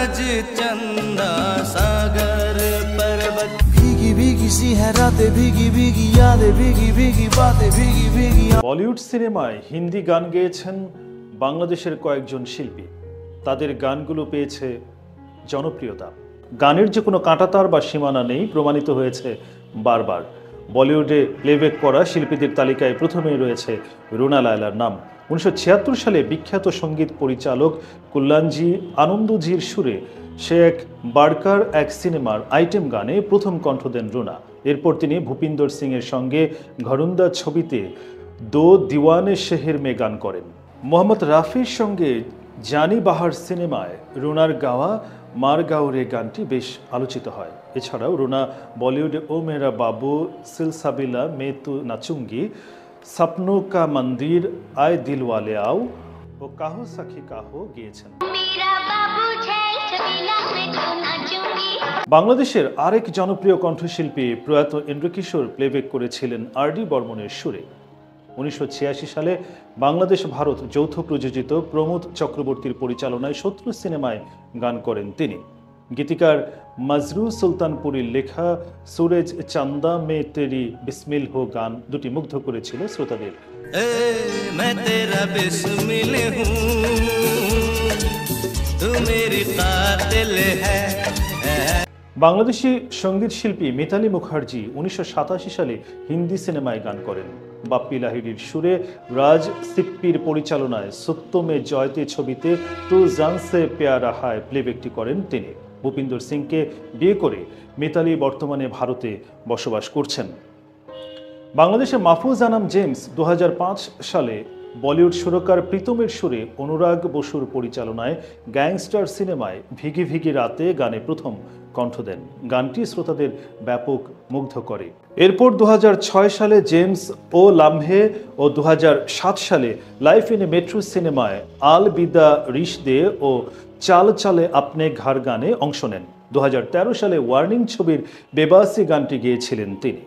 सूरज चंदा सागर पर्वत भीगी भीगी सी है रातें भीगी भीगी यादें भीगी भीगी बातें भीगी भीगी। বলিউড সিনেমায় হিন্দি গান গেয়েছেন বাংলাদেশের কয়েকজন শিল্পী। তাদের গানগুলো পেয়েছে জনপ্রিয়তা। গানের যে কোনো কাঁটাতার বা সীমানা নেই প্রমাণিত হয়েছে বারবার। বলিউডে প্লেব্যাক করা শিল্পীদের তালিকায় প্রথমেই রয়েছে রুনা লায়লার নাম। 1976 সালে বিখ্যাত সঙ্গীত পরিচালক কল্যাণজি আনন্দজির সুরে সে এক বাড়কার এক সিনেমার আইটেম গানে প্রথম কণ্ঠ দেন রুনা। এরপর তিনি ভূপিন্দর সিংয়ের সঙ্গে ঘরুন্দা ছবিতে দো দিওয়ানে শেহের মে গান করেন। মোহাম্মদ রাফির সঙ্গে জানি বাহার সিনেমায় রুনার গাওয়া মার গাওরে গানটি বেশ আলোচিত হয়। এছাড়াও রুনা বলিউডে ও মেরা বাবু, সিলসাবিলা, মে তু নাচুঙ্গি, সপনো কা মন্দির, আয় দিলওয়ালে আও ও কাহো সাখী কাহো গেয়েছেন। বাংলাদেশের আরেক জনপ্রিয় কণ্ঠশিল্পী প্রয়াত ইন্দ্রকিশোর প্লেব্যাক করেছিলেন আর.ডি. বর্মনের সুরে। 1986 সালে বাংলাদেশ ভারত যৌথ প্রযোজিত প্রমোদ চক্রবর্তীর পরিচালনায় শত্রু সিনেমায় গান করেন তিনি। গীতিকার মজরু সুলতানপুরীর লেখা সুরজ চান্দা মে তেরি বিসমিল হো গান দুটি মুগ্ধ করেছিল শ্রোতাদের। বাংলাদেশি সঙ্গীত শিল্পী মিতালী মুখার্জি 1987 সালে হিন্দি সিনেমায় গান করেন। বাপ্পি লাহিড়ির সুরে রাজ সিপ্পির পরিচালনায় সত্যমে জয়তে ছবিতে তো জান সে প্যারা হায় প্লেব্যাকটি করেন তিনি। ভূপিন্দর সিংকে বিয়ে করে মিতালী বর্তমানে ভারতে বসবাস করছেন। বাংলাদেশে মাহফুজ আনাম জেমস 2005 সালে বলিউড সুরকার প্রীতমের সুরে অনুরাগ বসুর পরিচালনায় গ্যাংস্টার সিনেমায় ভিগি ভিগি রাতে গানে প্রথম কণ্ঠ দেন। গানটি শ্রোতাদের ব্যাপক মুগ্ধ করে। এরপর 2006 সালে জেমস ও লামহে ও 2007 সালে লাইফ ইন এ মেট্রো সিনেমায় আল বিদা রিশদে ও চাল চালে আপনে ঘর গানে অংশ নেন। 2013 সালে ওয়ার্নিং ছবির বেবাসি গানটি গেয়েছিলেন তিনি।